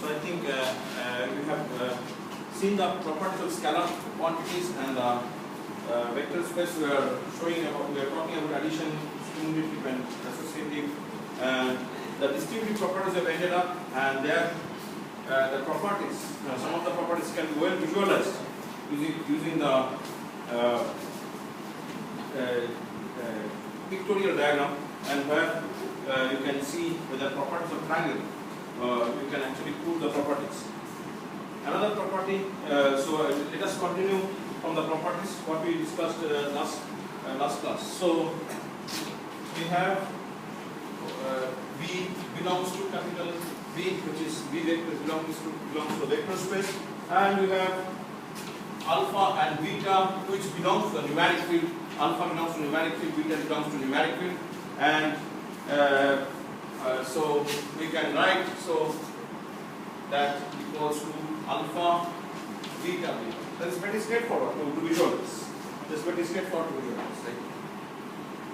So I think we have seen the properties of scalar quantities and vector space. We are talking about addition, cumulative and associative. The distributive properties have ended up, and there the properties, some of the properties can be well visualized using the pictorial diagram, and where you can see with the properties of triangle, you can actually prove the properties. Another property, so let us continue from the properties what we discussed last class. So we have V belongs to capital V, which is V vector belongs to vector space, and we have alpha and beta, which belongs to the numeric field. Alpha belongs to numeric field, beta belongs to numeric field, and so we can write so that equals to alpha beta beta. That is pretty straightforward to visualize. That's pretty straightforward to visualize, right?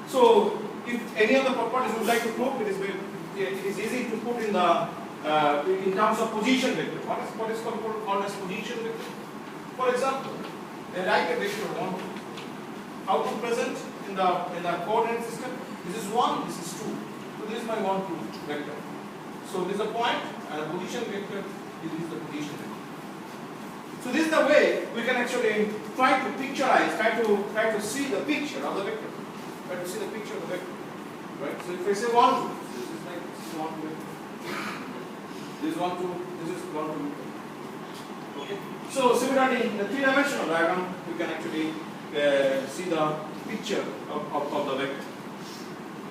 So if any of the properties would like to prove, it is easy to put in the in terms of position vector. What is called as position vector? For example, write a vector 1. How to present in the coordinate system? This is 1, this is 2. So this is my 1, 2 vector. So this is a point, and a position vector. This is the position vector. So this is the way we can actually try to picturize, try to see the picture of the vector. Try to see the picture of the vector. Right? So if I say 1, 2, this is like this is 1, 2 vector. This is 1, 2, this is 1, 2. Okay. So similarly, in the three-dimensional diagram, we can actually see the picture of the vector.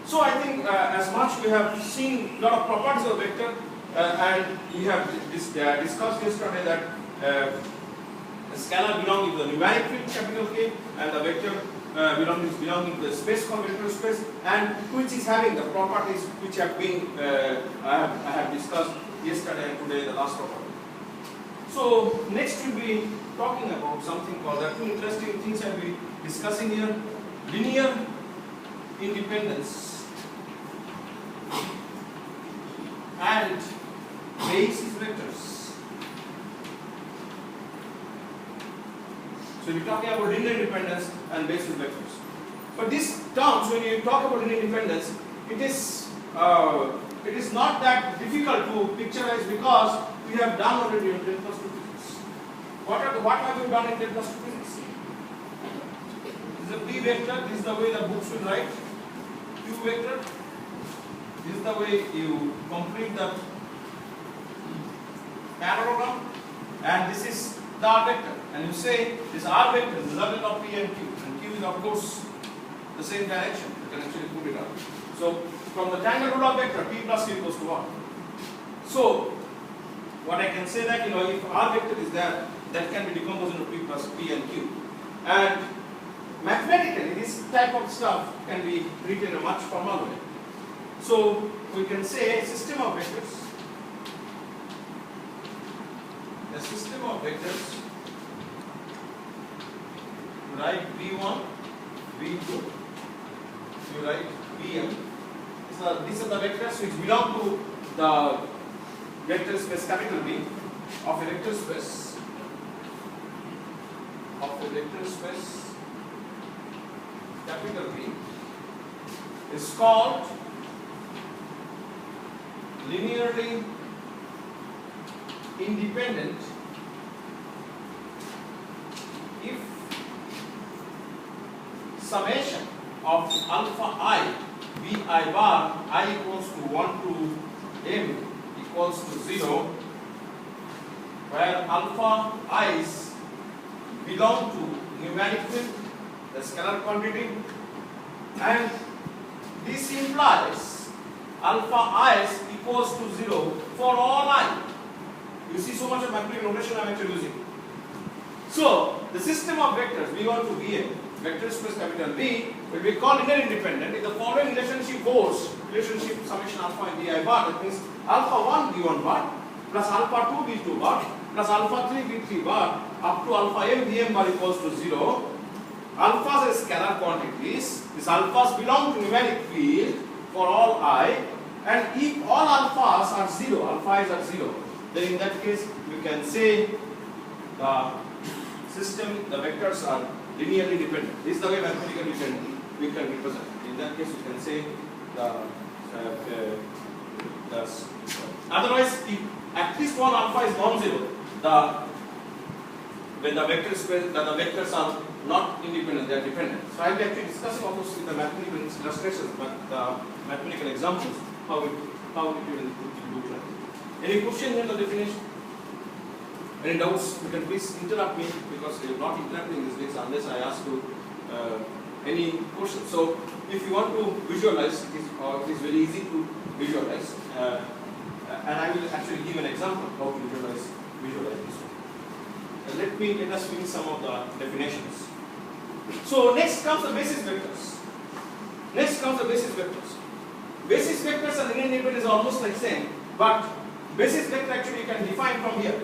So I think as much we have seen a lot of properties of vector, and we have discussed yesterday that the scalar belonging to the numeric field capital K, and the vector belonging to the space called vector space, and which is having the properties which have been I have discussed yesterday and today, the last property. So next we'll be talking about something called, there are two interesting things I'll be discussing here: linear independence and basis vectors. So we're talking about linear independence and basis vectors. But these terms, when you talk about linear independence, it is not that difficult to picturize, because we have done already in 10 plus 2 physics. What have we done in 10 plus 2 physics? This is a P vector. This is the way the books will write. Q vector. This is the way you complete the parallelogram, and this is the R vector. And you say this R vector is the result of P and Q, and Q is of course the same direction. You can actually put it up. So from the tangent rule of vector, P plus Q equals to 1. So what I can say that, if R vector is there, that can be decomposed into P plus P and Q. And mathematically, this type of stuff can be written in a much formal way. So we can say a system of vectors. A system of vectors. You write V1, V2. You write Vm. These are the vectors which belong to the vector space capital V of a vector space capital V is called linearly independent if summation of alpha I Vi bar I equals to 1 to m equals to 0, where alpha i's belong to numeric field, the scalar quantity, and this implies alpha i's equals to 0 for all I. You see so much of mathematical notation I am actually using. So the system of vectors V1 to Vm, vector space capital V, will be called linear independent if the following relationship holds: relationship summation alpha and Vi bar. That means alpha 1 V1 bar plus alpha 2 V2 bar plus alpha 3 V3 bar up to alpha m Vm bar equals to 0. Alphas are scalar quantities. These alphas belong to numeric field for all I, and if all alphas are 0, alpha is at 0, then in that case we can say the system, the vectors are linearly dependent. This is the way mathematically we can represent. In that case, we can say otherwise, if at least one alpha is non-zero, when the vector space, the vectors are not independent, they are dependent. So I will be actually discussing of course with the mathematical illustrations, but the mathematical examples, how it will look like. Any question in the definition? Any doubts? You can please interrupt me because you are not interrupting these days unless I ask you any questions. So if you want to visualize, it is very easy to visualize, and I will actually give an example of how to visualize this one. Let us finish some of the definitions. So next comes the basis vectors. Basis vectors and linear independent is almost like same, but basis vector actually you can define from here.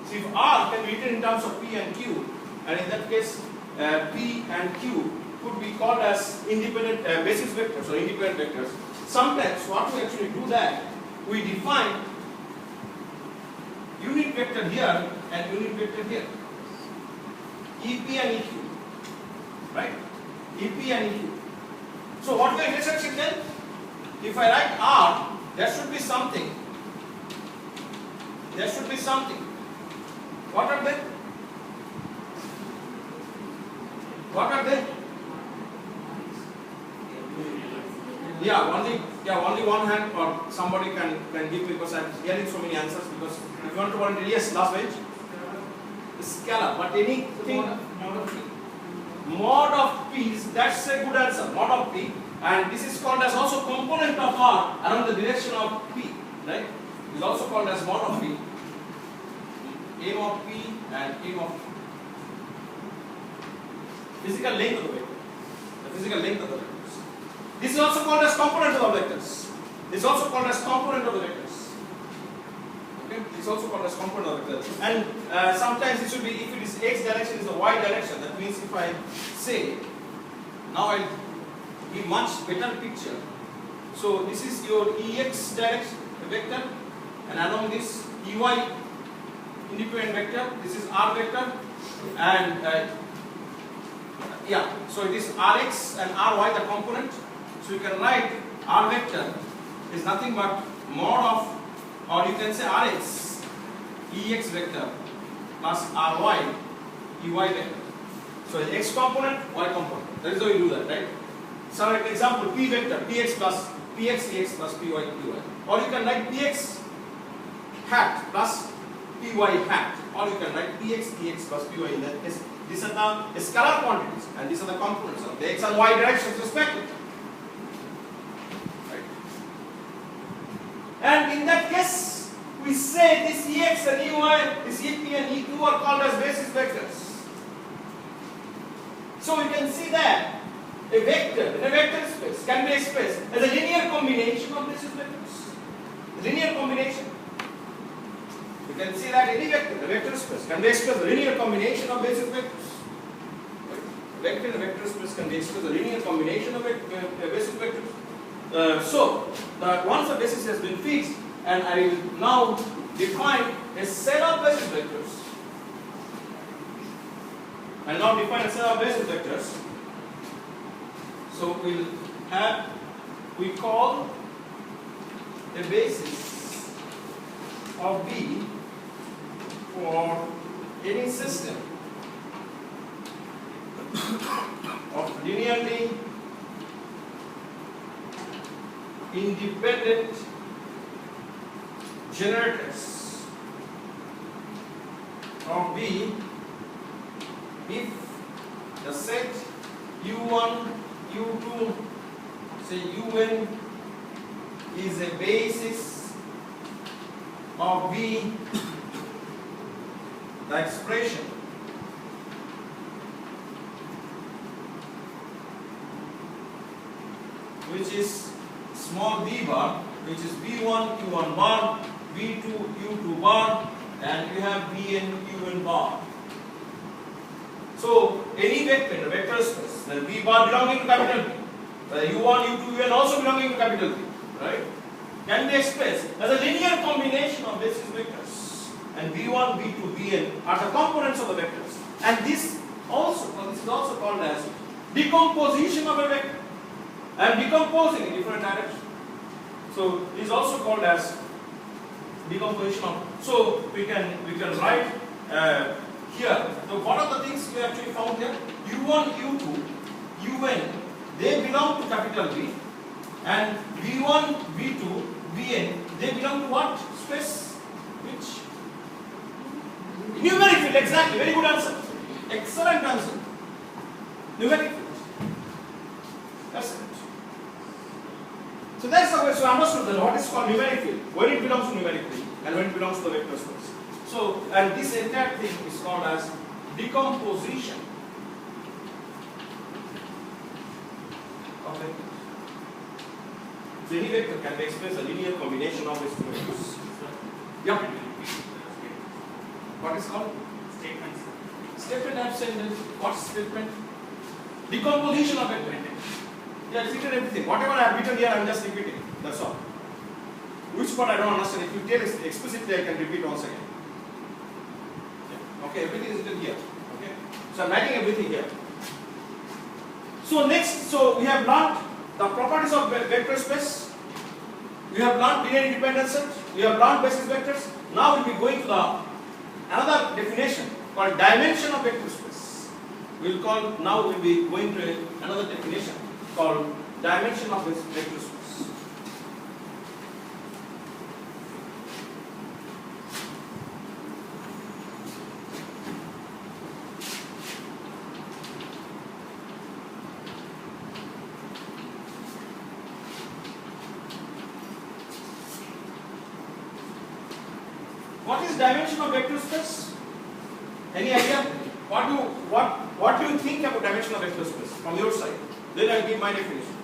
So if R can be written in terms of P and Q, and in that case P and Q could be called as independent basis vectors or independent vectors. Sometimes what we actually do that, we define unit vector here and unit vector here. EP and EQ. Right? EP and EQ. So what the intersection then? If I write R, there should be something. What are they? Only one hand, or somebody can give me, because I am hearing so many answers. Because if you want to volunteer, yes, last page. Scalar, but anything mod of P, that's a good answer. Mod of P, and this is called as also component of R around the direction of P, right? It is also called as mod of P. M of P and M of physical length of the vector. The physical length of the vectors. This is also called as component of the vectors. This is also called as component of the vectors. Okay, this is also called as component of the vectors. And sometimes it should be, if it is x direction, is the y direction. That means if I say, now I'll give much better picture. So this is your ex direction vector, and along this ey independent vector. This is r vector, and so it is rx and ry the component. So you can write r vector is nothing but mod of, or you can say rx ex vector plus ry ey vector. So x component, y component. That is how you do that, right? So like example, p vector px ex plus py qy, or you can write px hat plus py hat, or you can write px ex plus py. In that case, these are the scalar quantities, and these are the components of the x and y directions respectively. Right? And in that case, we say this ex and ey, this ep and eq are called as basis vectors. So you can see that a vector in a vector space can be expressed as a linear combination of basis vectors. Linear combination. You can see that any vector, the vector space, can be expressed as a linear combination of basis vectors. A vector in a vector space can be expressed as a linear combination of basis vectors. Once the basis has been fixed, and I will now define a set of basis vectors. I now define a set of basis vectors. So we call a basis of V for any system of linearly independent generators of V if the set U1, U2, say UN is a basis of V, the expression which is small v bar, which is V1, Q1 bar, V2, U2 bar, and we have Vn, Qn bar. So any vector in a vector space, then V bar belonging to capital V, U1, U2, Un also belonging to capital V, right? can be expressed as a linear combination of basis vectors. And V1, V2, Vn are the components of the vectors. And this is also called as decomposition of a vector. I am decomposing in different directions. So this is also called as decomposition of. So we can write here. So what are the things we actually found here? U1, U2, Un, they belong to capital V, and V1, V2, Vn, they belong to what space? Which? Numeric field, exactly. Very good answer. Excellent answer. Numeric field. That's it. So that's the way. So understood that what is called numeric field, when it belongs to numeric field and when it belongs to the vector space. So, and this entire thing is called as decomposition of vectors. So any vector can be expressed as a linear combination of its vectors. Yeah. What is called? Statement. Statement I have said. What statement? Decomposition of vector. Yeah, it's written everything. Whatever I have written here, I am just repeating. That's all. Which part I don't understand. If you tell it explicitly, I can repeat once again. Yeah. Okay, everything is written here. Okay. So I am writing everything here. So next, so we have learned the properties of vector space. We have learned linear independent set. We have learned basis vectors. Now we'll be going to the another definition called dimension of vector space. Now we'll be going to another definition called dimension of vector space. What is dimension of vector space? Any idea? What do you think about dimension of vector space from your side? Then I will give my definition.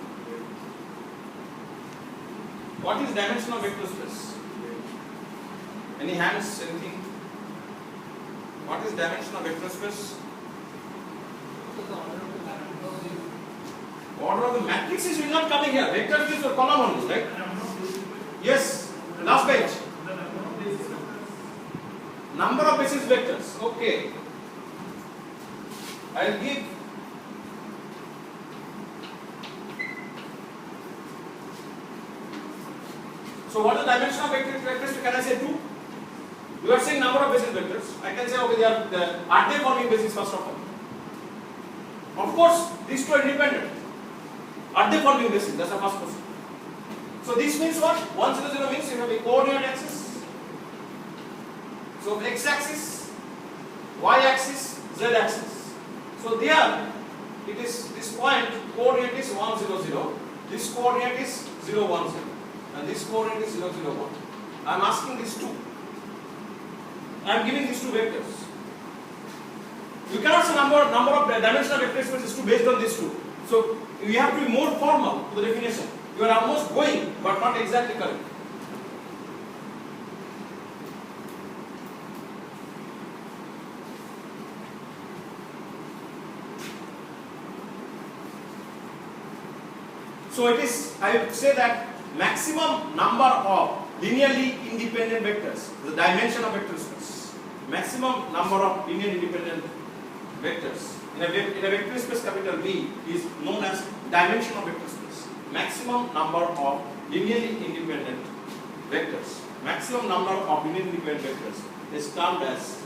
What is dimension of vector space? Any hands? Anything? What is dimension of vector space? Order of the matrices will not come in here. Vector space or column only, right? Yes. Last page. Number of basis vectors. Okay. I will give. So what is the dimension of vectors? Can I say 2? You are saying number of basis vectors. I can say okay, are they forming basis first of all? Of course, these two are independent. Are they forming basis? That's the first question. So this means what? 1, 0, 0 means you have a coordinate axis. So x-axis, y-axis, z-axis. So there, it is this point coordinate is 1, 0, 0. This coordinate is 0, 1, 0. And this coordinate is 0, 0, 1. I am asking these two. I am giving these two vectors. You cannot say number of dimension of vector space is 2 based on these two. So you have to be more formal to the definition. You are almost going, but not exactly correct. So it is, I would say that maximum number of linearly independent vectors, the dimension of vector space. Maximum number of linearly independent vectors in a vector space capital V is known as dimension of vector space. Maximum number of linearly independent vectors. Maximum number of linearly independent vectors is termed as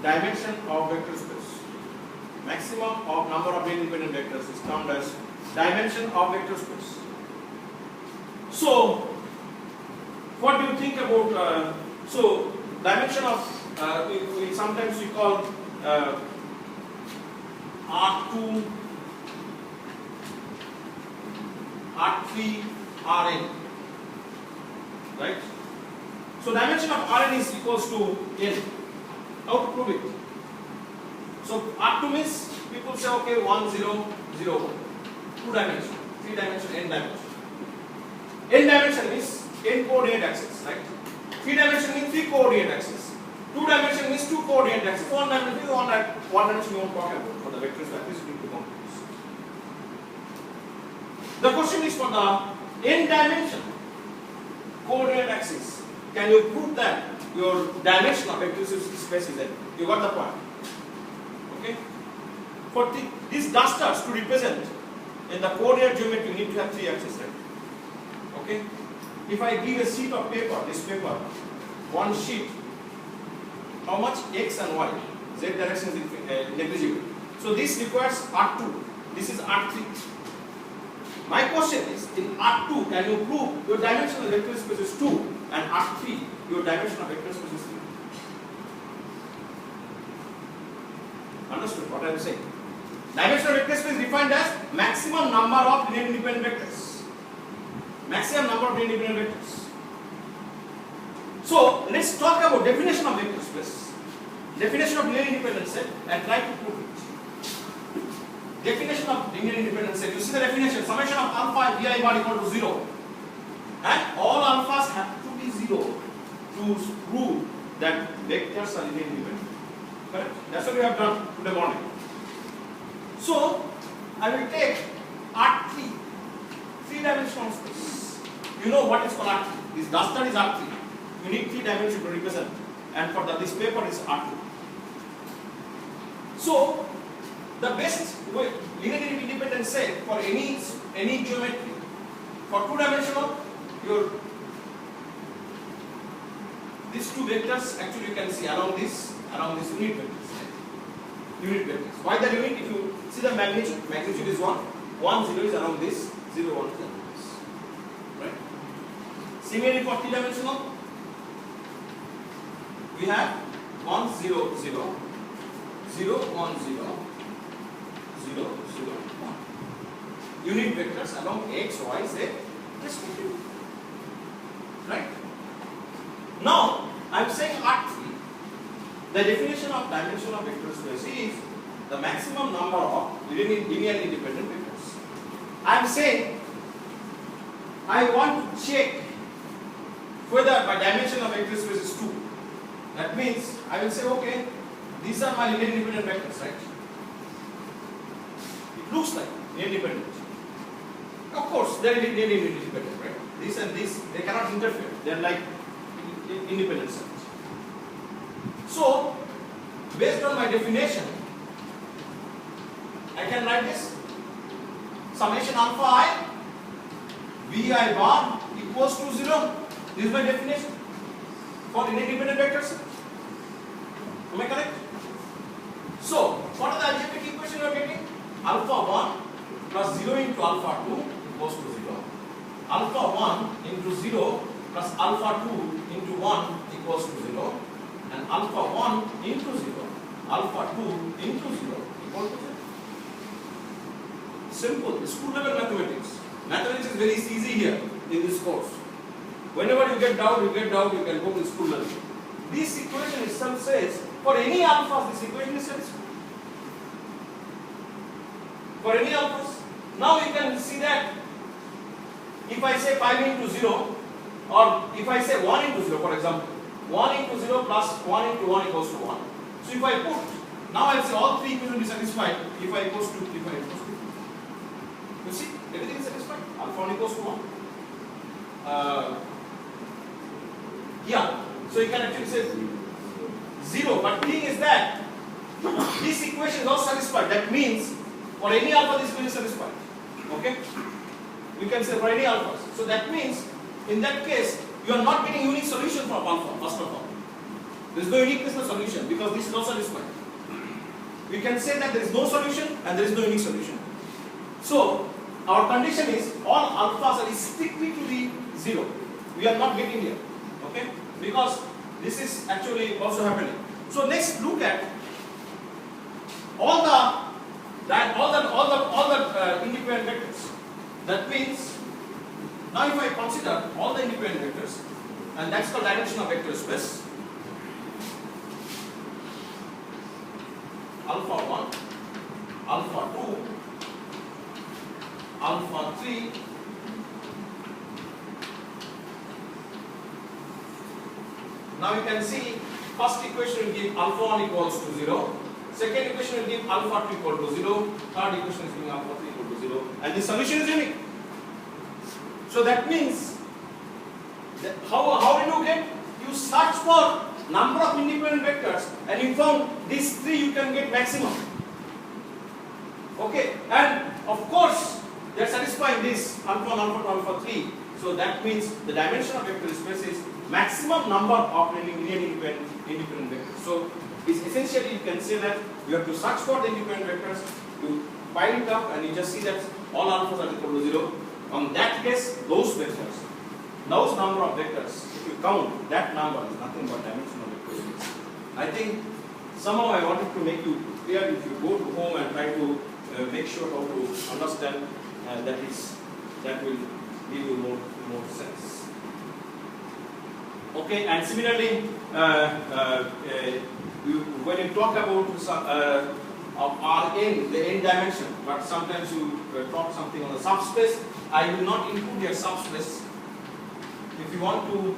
dimension of vector space. Maximum of number of linearly independent vectors is termed as dimension of vector space. So, what do you think about? So, dimension of sometimes we call R2, R3, Rn, right? So, dimension of Rn is equals to n. How to prove it? So, R2 means people say okay 1, 0, 0, 1. 2 dimension, 3 dimension, n dimension. N dimension means n coordinate axis, right? 3 dimension means 3 coordinate axis. 2 dimension means 2 coordinate axis. 1 dimension is one dimension we won't talk about for the vectors like this will be complex. The question is for the n dimension. coordinate axis, can you prove that your dimension of vector space is empty? You got the point? Okay. For these dusters to represent in the coordinate geometry, you need to have 3 axes, right? Okay. If I give a sheet of paper, this paper, one sheet, how much x and y? Z direction is negligible. So this requires R2. This is R3. My question is, in R2, can you prove your dimension of vector space is 2 and R3, your dimension of vector space is 3? Understood what I am saying? Dimension of vector space is defined as maximum number of linear independent vectors. Maximum number of linear independent vectors. So let's talk about definition of vector space. Definition of linear independent set and try to prove it. Definition of linear independent set. You see the definition. Summation of alpha vi bar equal to 0. And all alphas have to be 0 to prove that vectors are linear independent. Correct? That's what we have done today morning. So I will take R3, 3-dimensional space. You know what is called R3. This duster is R3. You need 3 dimensions to represent. And for this paper is R2. So the best way, linear independent set for any geometry, for 2-dimensional, these 2 vectors actually you can see around this unit vectors. Unit vectors. Why the unit? If you see the magnitude is 1, 1, 0 is around this, 0, 1 is around this. Right? Similarly for 3-dimensional, we have 1, 0, 0, 0, 1, 0, 0, 0, 1. Unit vectors along x, y, z respectively. Right? Now, I am saying R3. The definition of dimension of vector space is the maximum number of linear independent vectors. I am saying I want to check whether my dimension of vector space is 2. That means I will say, okay, these are my linear independent vectors, right? It looks like linear independent. Of course, they are linear independent, right? This and this, they cannot interfere. They are like independent sets. So, based on my definition, I can write this summation alpha I vi bar equals to 0. This is my definition for independent vectors. Am I correct? So, what are the algebraic equation you are getting? Alpha 1 plus 0 into alpha 2 equals to 0. Alpha 1 into 0 plus alpha 2 into 1 equals to 0. And alpha 1 into 0, alpha 2 into 0 equal to 0. Simple, school level mathematics. Mathematics is very easy here in this course. Whenever you get doubt, you can go to school level. This equation itself says, for any alphas, this equation is satisfied. For any alphas. Now you can see that if I say 5 into 0, or if I say 1 into 0, for example, 1 into 0 plus 1 into 1 equals to 1. So if I put, now I will say all 3 equations will be satisfied if I equals to 3, if I equals to 2. You see, everything is satisfied. Alpha 1 equals to 1. Yeah, so you can actually say 0. But the thing is that this equation is also satisfied. That means for any alpha, this equation is satisfied. Okay? You can say for any alphas. So that means in that case, you are not getting unique solution for alpha, first of all. There is no uniqueness in the solution because this is not satisfied. We can say that there is no solution and there is no unique solution. So, our condition is all alphas are strictly to be 0. We are not getting here. Okay? Because this is actually also happening. So, let's look at all the independent vectors. That means, now if I consider all the independent vectors, and that's the direction of vector space, alpha 1, alpha 2, alpha 3, now you can see first equation will give alpha 1 equals to 0, second equation will give alpha 2 equal to 0, third equation is giving alpha 3 equal to 0, and the solution is unique. So that means How did you get? You search for number of independent vectors and you found these three you can get maximum. Okay, and of course they are satisfying this alpha 1, alpha 2, alpha 3. So that means the dimension of vector space is maximum number of linear independent vectors. So it's essentially you can say that you have to search for the independent vectors, you pile it up and you just see that all alphas are equal to 0. On that case, those vectors, those number of vectors, if you count, that number is nothing but dimension of vector space. I think somehow I wanted to make you clear. If you go to home and try to make sure how to understand, that will give you more sense. Okay, and similarly, when you talk about Rn, the n dimension, but sometimes you talk something on the subspace. I will not include your subspace. If you want to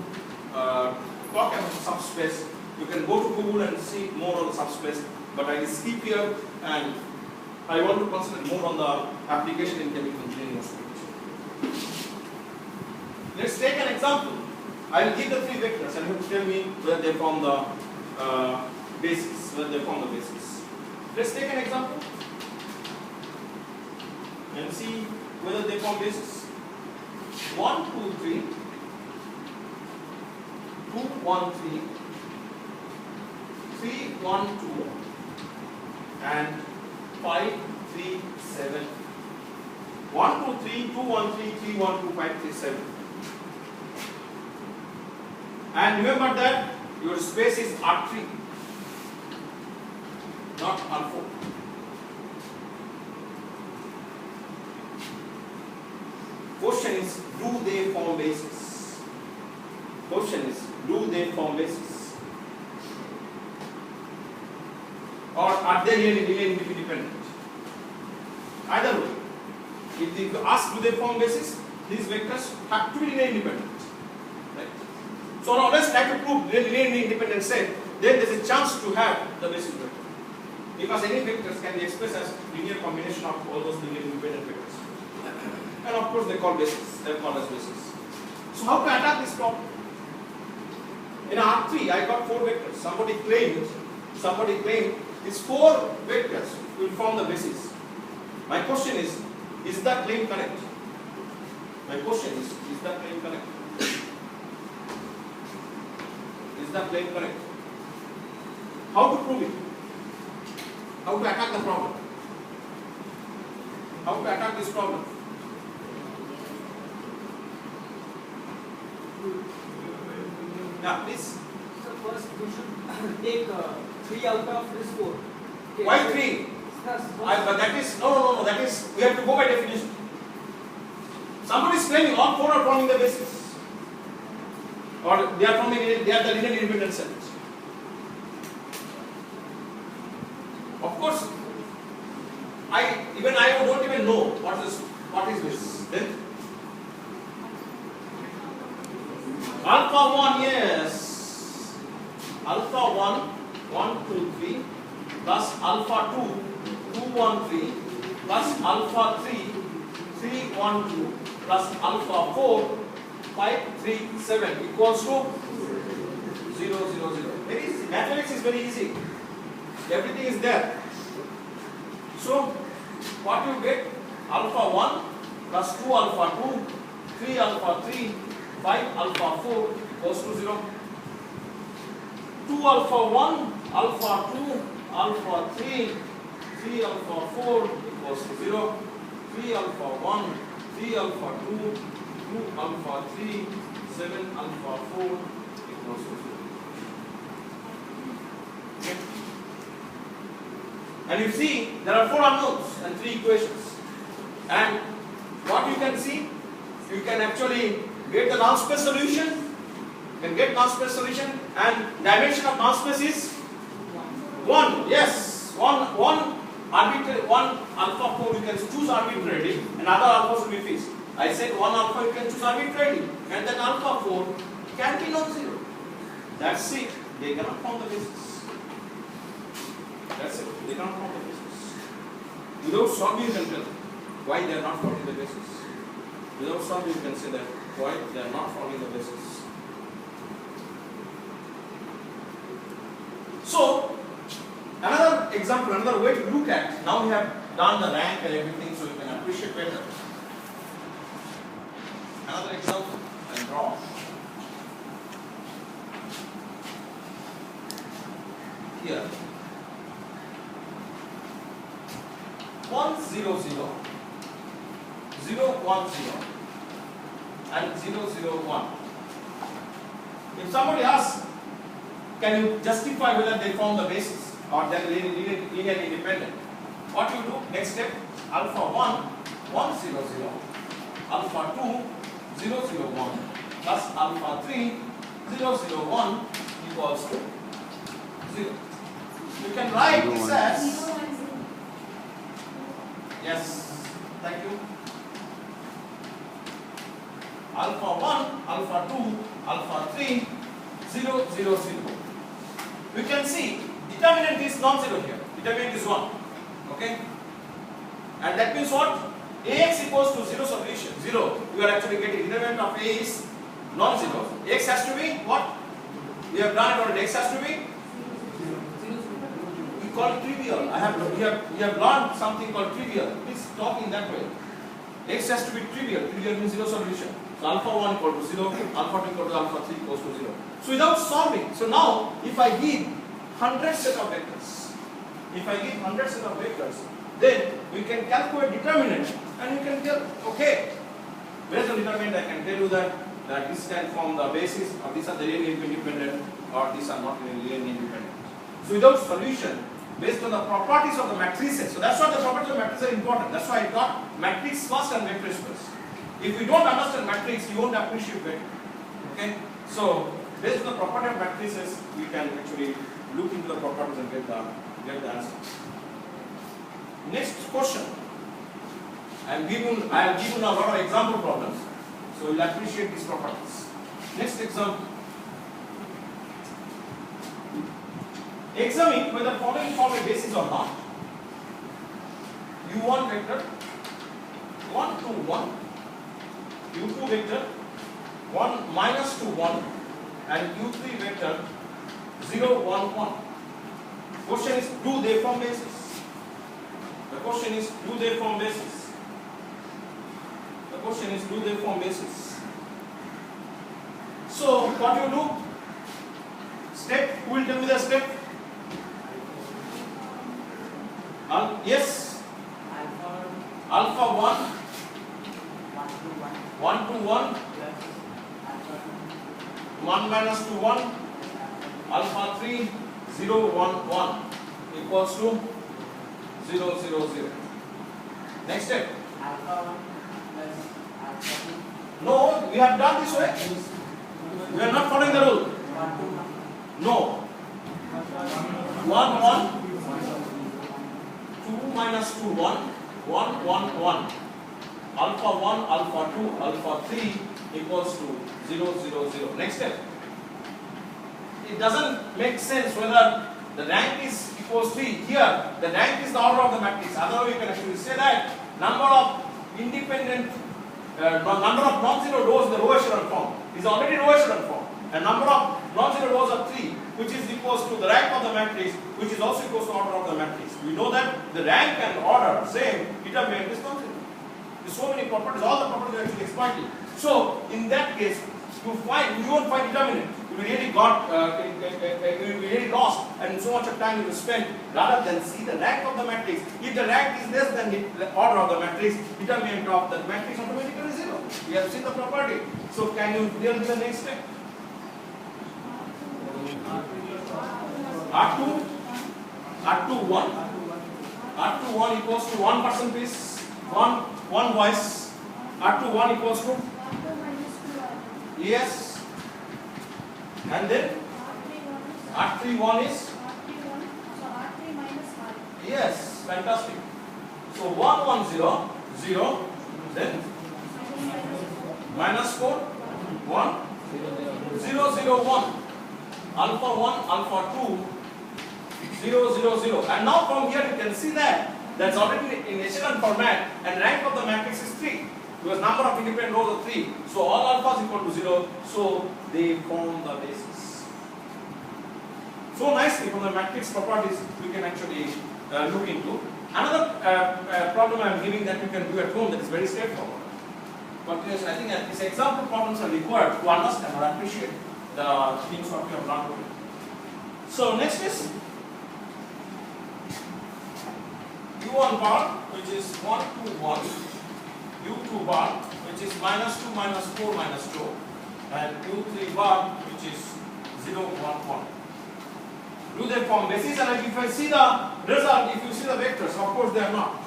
talk about subspace, you can go to Google and see more on the subspace. But I will skip here, and I want to concentrate more on the application in chemical engineering. Let's take an example. I will give the three vectors, and you have to tell me whether they form the basis. Let's take an example and see whether they form basis. 1, 2, 3, 2, 1, 3, 3, 1, 2, and 5, 3, 7. 1, 2, 3, 2, 1, 3, 3, 1, 2, 5, 3, 7. And remember that your space is R3, not R4. Question is, do they form basis? Question is, do they form basis? Or are they really independent? Either way. If you ask do they form basis, these vectors have to be linear independent. Right? So now let's try to prove linear independent set. Then there is a chance to have the basis vector. Because any vectors can be expressed as linear combination of all those linear independent vectors. And of course they call basis. They are called as basis. So how to attack this problem? In R3 I got 4 vectors. Somebody claimed these 4 vectors will form the basis. My question is that claim correct? My question is that claim correct? Is that claim correct? How to prove it? How to attack the problem? How to attack this problem? Yeah, please. So first we should take 3 out of this 4. Okay. Why 3? But that is no. That is we have to go by definition. Somebody is claiming all 4 are forming the basis, or they are the linear independent sets. Of course, I don't even know what is this. Then alpha 1, yes, alpha 1, 1, 2, 3 plus alpha 2, 2, 1, 3 plus alpha 3, 3, 1, 2 plus alpha 4, 5, 3, 7 equals to 0, 0, 0. Very easy. Mathematics is very easy. Everything is there. So, what you get? Alpha 1 plus 2 alpha 2, 3 alpha 3, 5 alpha 4 equals to 0. 2 alpha 1, alpha 2, alpha 3, 3 alpha 4 equals to 0. 3 alpha 1, 3 alpha 2, 2 alpha 3, 7 alpha 4 equals to 0. Okay. And you see, there are 4 unknowns and 3 equations. And what you can see, you can actually get the null space solution. You can get null space solution, and dimension of null space is 1. Yes, one arbitrary, 1 alpha 4 you can choose arbitrarily, and other alphas will be fixed. I said 1 alpha you can choose arbitrarily, and then alpha 4 can be non-zero. That's it. They cannot form the basis. That's it. They cannot form the basis. Without solving, you can tell why they are not forming the basis. Without solving, you can say that why they are not forming the basis. example, another way to look at, now we have done the rank and everything, so you can appreciate better. Another example and draw. Here 1 0 0 0 1 0 and 0 0 1. If somebody asks, can you justify whether they form the basis or they are linear independent? What you do? Next step, alpha 1 1 0 0, alpha 2 0 0 1 plus alpha 3 0 0 1 equals to 0. You can write this as, yes, thank you, alpha 1, alpha 2, alpha 3, 0 0 0. We can see determinant is non-zero here, determinant is 1, okay, and that means what? Ax equals to 0 solution, 0, we are actually getting determinant of A is non-zero. X has to be what? We have done it already. X has to be, we call it trivial. We have learned something called trivial. Please talk in that way. X has to be trivial. Trivial means 0 solution. So alpha 1 equal to 0, alpha 2 equal to alpha 3 equals to 0. So without solving, so now if I give 100 set of vectors, then we can calculate determinant and you can tell, okay, based on determinant I can tell you that this can form the basis, or these are the linear independent, or these are not linear independent. So without solution, based on the properties of the matrices, so that's why the properties of matrices are important. That's why I got matrix first and vectors first. If you don't understand matrix, you won't appreciate vector. Okay? So based on the property of matrices, we can actually look into the properties and get the answer. Next question. I have given a lot of example problems, so you'll appreciate these properties. Next example. Examine whether following form a basis or not. U1 vector 1 2 1, U2 vector 1 minus 2 1, and U3 vector 0 1 1. Question is, do they form basis? The question is, do they form basis? The question is, do they form basis? So what you do? Step. Who will tell me the step? Yes. Alpha 1 1 to 1 1 minus 2 1, alpha 3 0 1 1 equals to 0 0 0. Next step. Alpha 1 plus alpha 2. No, we have done this way. We are not following the rule. No. 1 1 2 minus 2 1 1 1 1, alpha 1 alpha 2 alpha 3 equals to 0 0 0. Next step. It doesn't make sense whether the rank is equals 3. Here the rank is the order of the matrix. Otherwise we can actually say that number of independent number of non-zero rows in the row echelon form is already row echelon form, and number of non-zero rows are 3, which is equals to the rank of the matrix, which is also equals to order of the matrix. We know that the rank and order same, determinant is non-zero. There's so many properties, all the properties are actually exploited. So in that case, you won't find determinant. You really you really lost, and so much of time you will spend rather than see the rank of the matrix. If the rank is less than the order of the matrix, determinant of the matrix automatically is 0. We have seen the property. So can you deal with the next step? R2 1 R2 1 equals to 1% piece, one voice. R2 1 equals to, yes, and then R3 1 is, yes, fantastic. So 1 1 0 0, then minus 4 1 0 0 1, alpha 1 alpha 2 0 0 0, and now from here you can see that that's already in echelon format, and rank of the matrix is 3 because number of independent rows are 3. So all alphas equal to 0. So they form the basis. So nicely from the matrix properties we can actually look into. Another problem I am giving that you can do at home that is very straightforward. But yes, I think that these example problems are required to understand or appreciate the things what we have learned today. So next is U1 bar, which is 1, 2, 1, U2 bar, which is -2, -4, -2, and U3 bar, which is 0, 1, 1. Do they form basis? And if I see the result, if you see the vectors, of course they are not.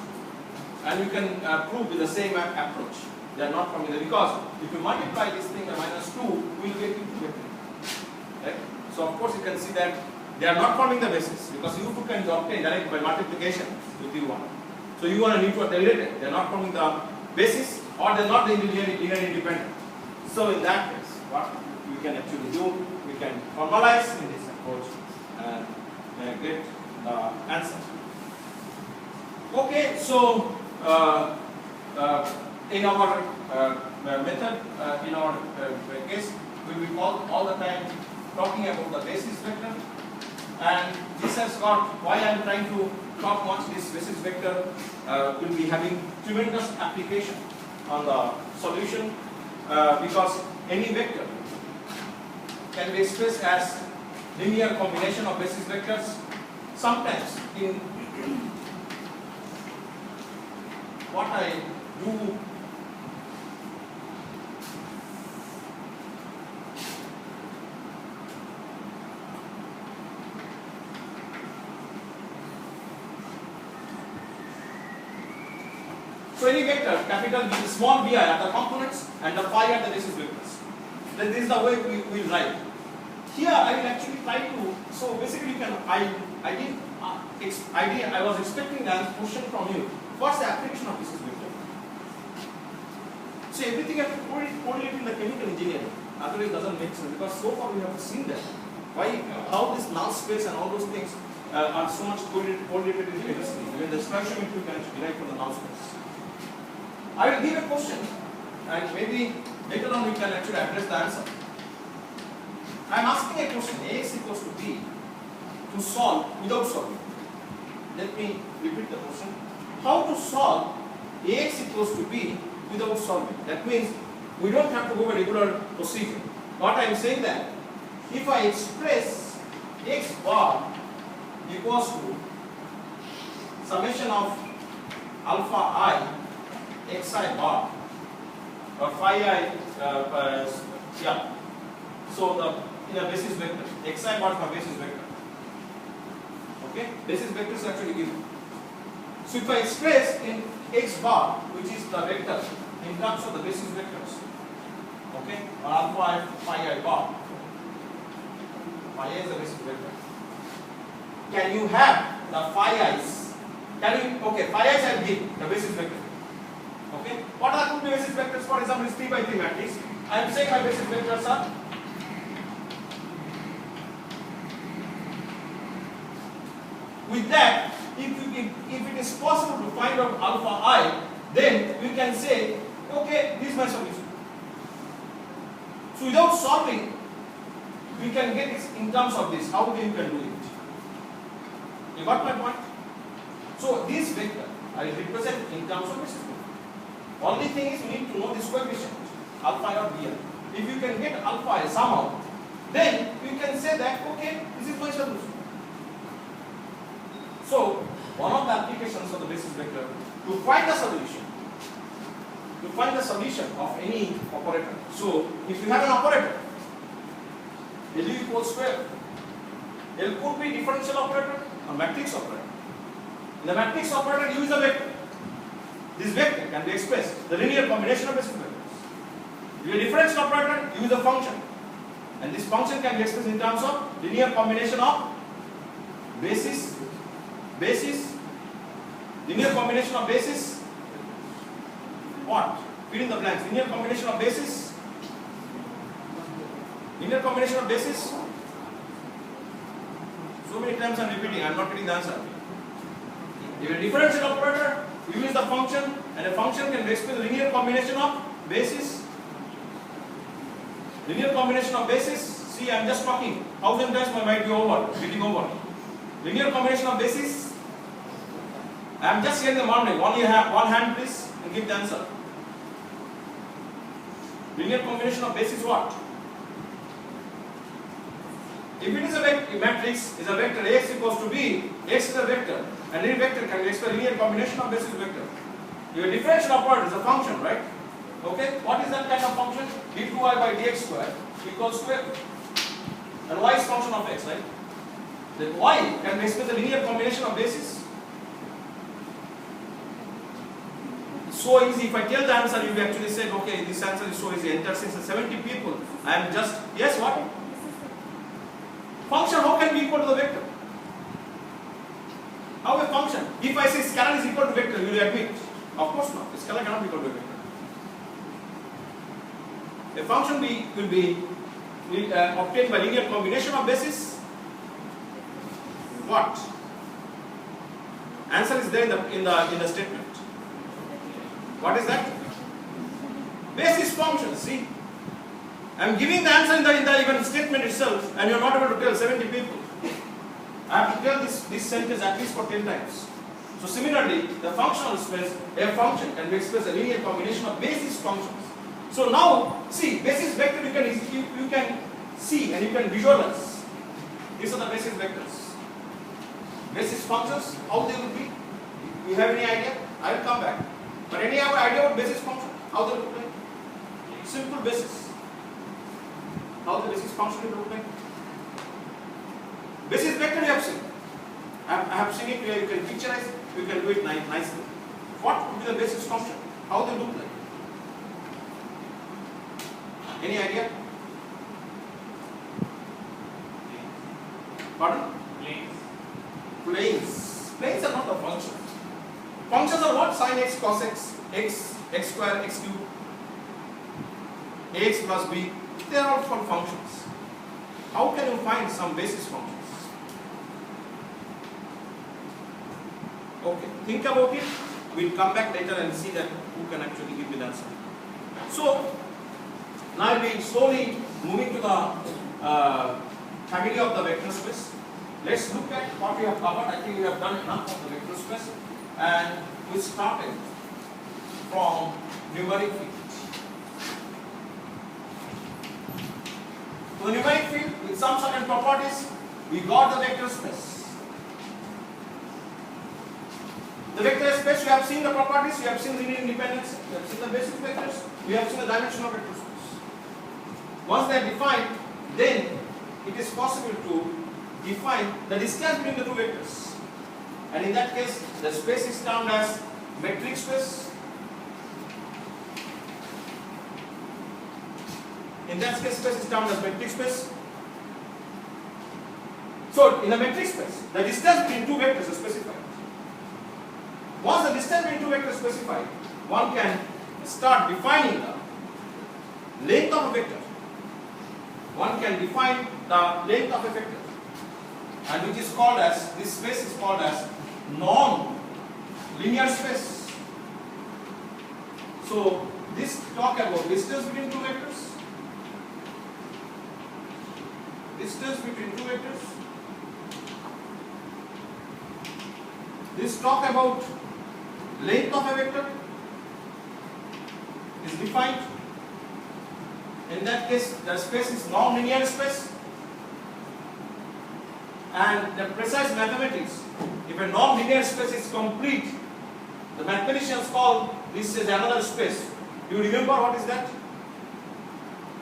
And you can prove with the same approach. They are not forming because if you multiply this thing by -2, we will get into vector. Right? So of course you can see that they are not forming the basis because U2 can be obtained directly by multiplication with U1. So U1 and U2 are related. They are not forming the basis or they are not linearly independent. So in that case, what we can actually do, we can formalize in this approach and get the answer. Okay, so in our method, in our case, we will be all the time talking about the basis vector, and this has got why I am trying to talk much. This basis vector will be having tremendous application on the solution because any vector can be expressed as linear combination of basis vectors. Sometimes in what I do, so any vector, capital V, small vi are the components and the phi are the basis vectors. Then this is the way we will write. Here I will actually try to, so basically you can, I was expecting a question from you. What's the application of basis vector? So everything has to correlate in the chemical engineering. Otherwise it doesn't make sense because so far we have seen that. Why, how this null space and all those things are so much correlated in chemistry. Even the stoichiometry you can derive from the null space. I will give a question and maybe later on we can actually address the answer. I am asking a question, Ax equals to B, to solve without solving. Let me repeat the question. How to solve Ax equals to B without solving? That means we don't have to go by regular procedure. What I am saying that if I express x bar equals to summation of alpha I xi bar or phi I, yeah. So the in a basis vector, xi bar for basis vector. Okay, basis vector is actually given. So if I express in x bar, which is the vector in terms of the basis vectors, okay, or alpha I phi I bar, phi I is the basis vector. Can you have the phi i's? Can you, okay, phi i's I give the basis vector. Okay, what are the basis vectors? For example, is 3 by 3 matrix. I am saying my basis vectors are with that, if it is possible to find out alpha I, then we can say, okay, this is my solution. So without solving, we can get it in terms of this. How you can do it? You got my point? So this vector I will represent in terms of basis vector. Only thing is we need to know this coefficient, alpha I or br. If you can get alpha I somehow, then we can say that, okay, this is my solution. So, one of the applications of the basis vector to find the solution of any operator. So, if you have an operator, L equals square, L could be differential operator or matrix operator. In the matrix operator, U is a vector. This vector can be expressed, the linear combination of basis vectors. If you a differential operator, U is a function. And this function can be expressed in terms of linear combination of basis, linear combination of basis, what? Fill in the blanks. Linear combination of basis, so many times I am repeating, I am not getting the answer. If a differential operator, U is the function, and a function can be expressed linear combination of basis. Linear combination of basis, see I am just talking, 1000 times my mind be over, getting over. Linear combination of basis, I am just here in the morning. One hand please and give the answer. Linear combination of base is what? If it is a matrix, is a vector Ax equals to B, X is a vector, and any vector can be expressed linear combination of basis vector. Your differential operator is a function, right? Okay, what is that kind of function? d2y by dx square equals to f. And y is function of x, right? Then y can be expressed a linear combination of bases. So easy. If I tell the answer, you actually said, okay, this answer is so easy. Enter since 70 people. I am just, yes, what? Function, how can be equal to the vector? How a function? If I say scalar is equal to vector, you will admit? Of course not. A scalar cannot be equal to a vector. A function will be obtained by linear combination of bases. What? Answer is there in the statement. What is that? Basis function. See, I am giving the answer in the even statement itself, and you are not able to tell 70 people. I have to tell this sentence at least for 10 times. So similarly, the functional space, a function can be expressed a linear combination of basis functions. So now, see, basis vector you can see and you can visualize. These are the basis vectors. Basis functions, how they will be? You have any idea? I will come back. But any other idea about basis function? How they look like? Simple basis. How the basis function will look like? Basis vector you have seen. I have seen it where you can picturize it, you can do it nicely. What would be the basis function? How they look like? Any idea? Pardon? Planes. Planes are not a function. Functions are what? Sin x, cos x, x square, x cube, ax plus b. They are all called functions. How can you find some basis functions? Okay, think about it. We'll come back later and see that who can actually give me the answer. So, now we'll be slowly moving to the family of the vector space. Let's look at what we have covered. I think we have done enough of the vector space. And we started from numeric field. So the numeric field with some certain properties, we got the vector space. The vector space, we have seen the properties, we have seen linear independence, we have seen the basic vectors, we have seen the dimension of vector space. Once they are defined, then it is possible to define the distance between the two vectors. And in that case, the space is termed as metric space. In that case, space is termed as metric space. So, in a metric space, the distance between two vectors is specified. Once the distance between two vectors is specified, one can start defining the length of a vector. One can define the length of a vector, and which is called as, this space is called as non-linear space. So, this talk about distance between two vectors. Distance between two vectors. This talk about length of a vector is defined. In that case, the space is non-linear space. And the precise mathematics, if a non-linear space is complete, the mathematicians call this as another space. Do you remember what is that?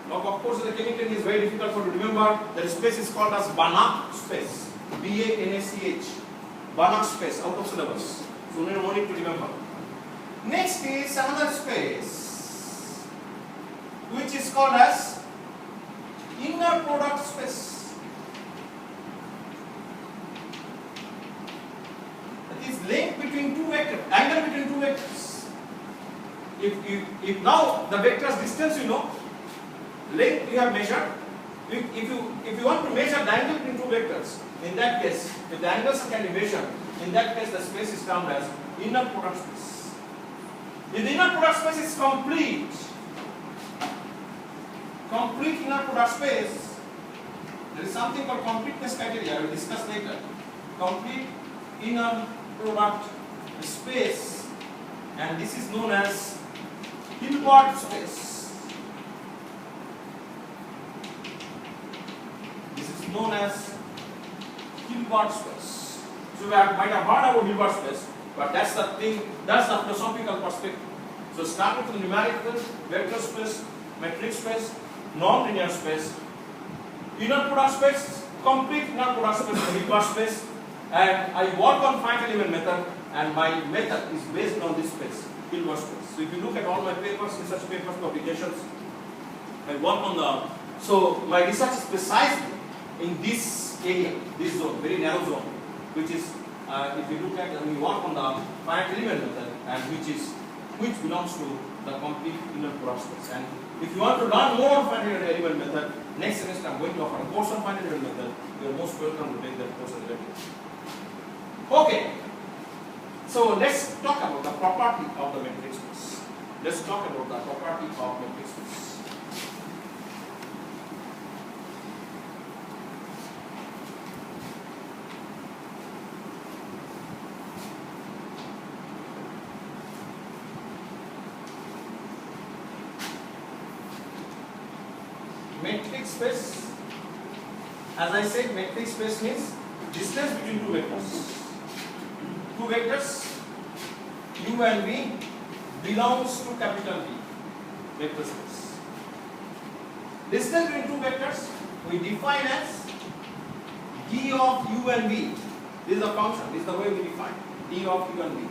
Now, of course, the chemically is very difficult for you to remember. The space is called as Banach space. B-A-N-A-C-H. Banach space, out of syllabus. So, no need to remember. Next is another space, which is called as inner product space. That is length between two vectors, angle between two vectors. If now the vector's distance you know, length you have measured. If you want to measure the angle between two vectors, in that case, if the angles can be measured, in that case the space is termed as inner product space. If the inner product space is complete inner product space, there is something called completeness criteria. I will discuss later. Complete inner product space, and this is known as Hilbert space. This is known as Hilbert space. So we might have heard about Hilbert space, but that's the thing, that's the philosophical perspective. So starting from numerical, vector space, metric space, non-linear space, inner product space, complete inner product space, Hilbert space, and I work on finite element method, and my method is based on this space, Hilbert space. So if you look at all my papers, research papers, publications, I work on the, so my research is precisely in this area, this zone, very narrow zone, which is, if you look at, we work on the finite element method, and which belongs to the complete inner product space. And if you want to learn more on finite element method, next semester I'm going to offer a course on finite element method. You are most welcome to take that course as well. Okay, so let's talk about the property of the metric space. Let's talk about the property of metric space. Metric space, as I said, metric space means distance between two vectors. Two vectors, u and v, belongs to capital V, vector space. Distance between two vectors we define as d of u and v. This is the function, this is the way we define d of u and v.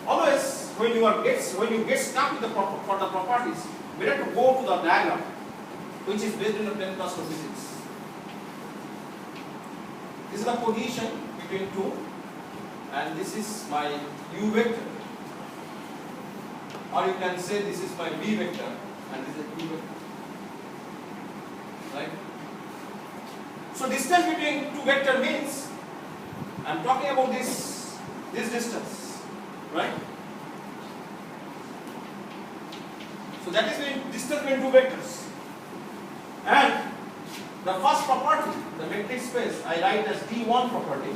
Always when you get stuck with the properties, we have to go to the diagram, which is based on the 10 plus 2 physics. This is the position between two, and this is my u vector, or you can say this is my v vector, and this is u vector, right? So distance between two vector means I am talking about this distance, right? So that is the distance between two vectors. And the first property, the metric space, I write as D1 property,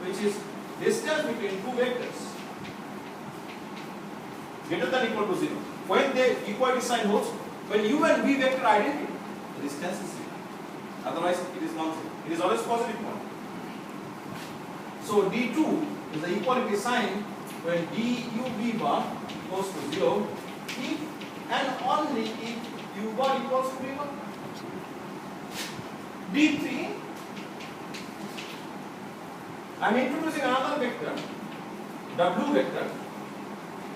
which is distance between two vectors greater than or equal to 0. When the equality sign holds, when u and v vector are identical, the distance is 0. Otherwise, it is non-zero. It is always positive one. So D2 is the equality sign when du v bar equals to 0 if and only if u bar equals to v bar. D3, I am introducing another vector, w vector,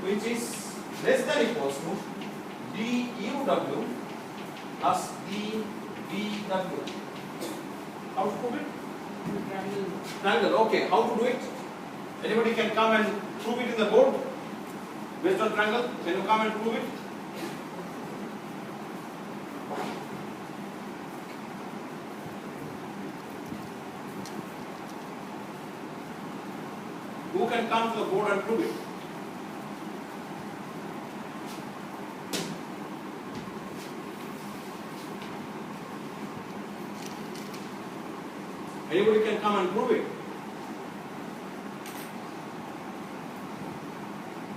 which is less than or equals to duw plus dvw. How to prove it? Triangle. Okay, how to do it? Anybody can come and prove it in the board based on triangle? Can you come and prove it? Who can come to the board and prove it? Anybody can come and prove it.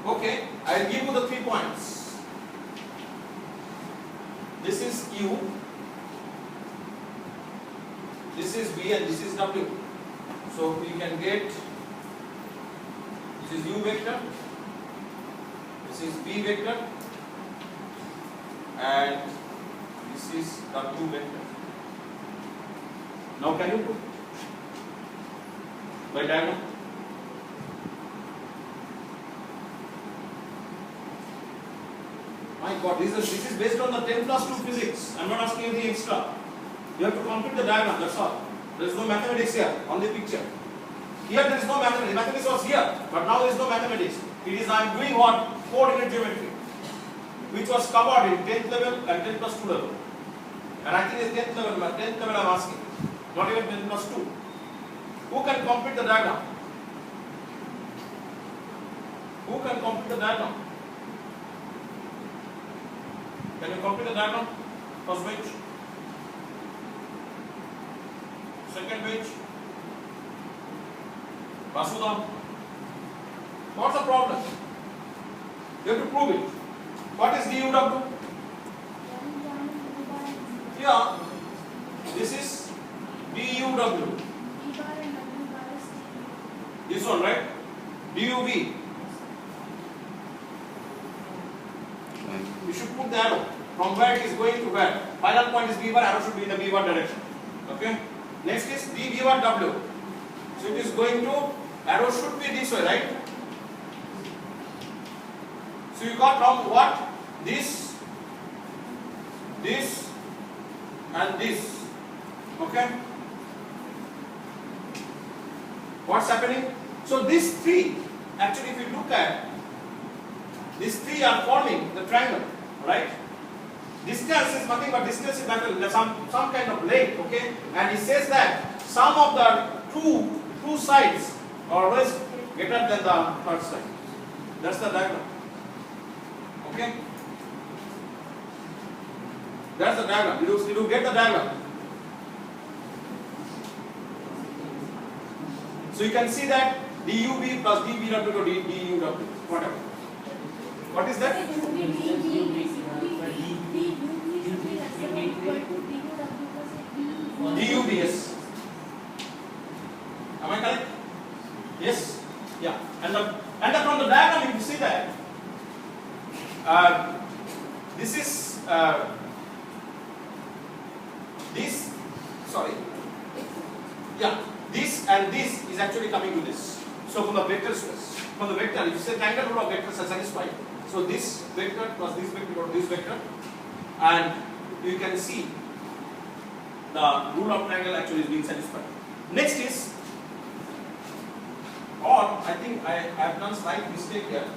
Okay, I will give you the 3 points. This is u, this is v, and this is w. So we can get, this is u vector, this is v vector, and this is w vector. Now can you put by diagram? My God, this is based on the 10 plus 2 physics. I am not asking anything extra. You have to complete the diagram, that's all. There is no mathematics here, only picture. Here there is no mathematics. Mathematics was here, but now there is no mathematics. It is I am doing what? Coordinate geometry, which was covered in 10th level and 10 plus 2 level. And I think it's 10th level I am asking, not even 10 plus 2. Who can complete the diagram? Who can complete the diagram? Can you complete the diagram? First bench. Second bench. Vasudha. What's the problem? You have to prove it. What is DUW? Yeah, this is DUW. This one, right? DUV. You should put the arrow from where it is going to where. Final point is V bar, arrow should be in the V bar direction. Okay? Next is DV bar W. So it is going to, arrow should be this way, right? So you got from what? This, and this. Okay? What's happening? So these three, actually if you look at, these three are forming the triangle, right? Distance is nothing but distance is like some kind of length, okay? And it says that sum of the two sides are always greater than the third side. That's the diagram. Okay? That's the diagram. You get the diagram. So you can see that DUV plus DVW to DUW, whatever. What is that? DUV, yes. Am I correct? Yes. Yeah. And from the diagram you see that this is this. Sorry. Yeah. This and this is actually coming to this. So from the vector space, from the vector, if you say triangle rule of vectors are satisfied. So this vector plus this vector or this vector, and you can see the rule of triangle actually is being satisfied. Next is, or I think I have done slight mistake here.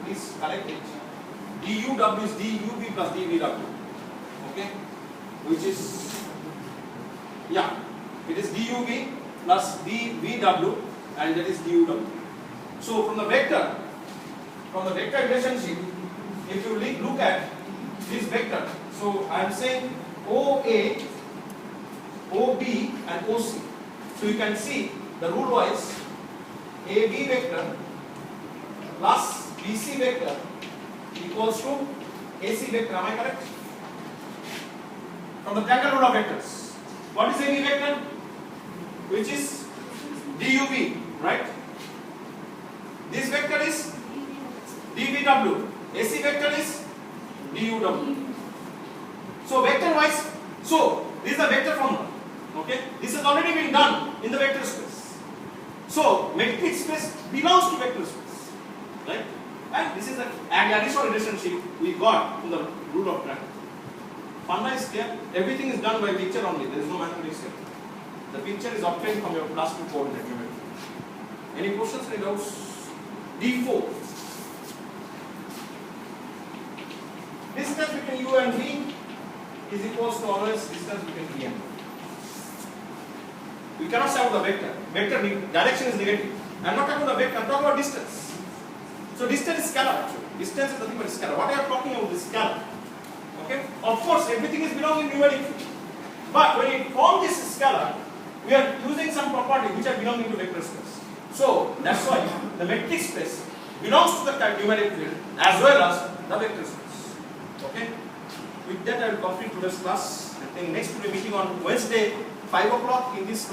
Please correct it. DUW is DUV plus DVW. Okay, which is, yeah, it is DUV plus DVW, and that is DUW. So from the vector relationship, if you look at this vector, so I am saying OA, OB and OC. So you can see the rule wise AB vector plus BC vector equals to AC vector. Am I correct? From the triangle rule of vectors. What is AB vector? Which is DUV, right? This vector is DVW. AC vector is DUW. So vector wise, so this is the vector formula. Okay, this has already been done in the vector space. So metric space belongs to vector space, right? And this is an additional relationship we got from the rule of triangle. Funda is clear. Everything is done by picture only. There is no mathematics here. The picture is obtained from your class 2 coordinate geometry. Any questions? Any doubts? D4. Distance between U and V is equals to always distance between V and V. We cannot say about the vector. Vector direction is negative. I am not talking about the vector, I am talking about distance. So distance is scalar actually. Distance is nothing but scalar. What I am talking about is scalar. Okay? Of course, everything is belonging in numeric field. But when we form this scalar, we are using some property which are belonging to vector space. So that's why the metric space belongs to the numeric field as well as the vector space. Okay? With that, I will complete today's class. I think next we will be meeting on Wednesday, 5 o'clock in this room.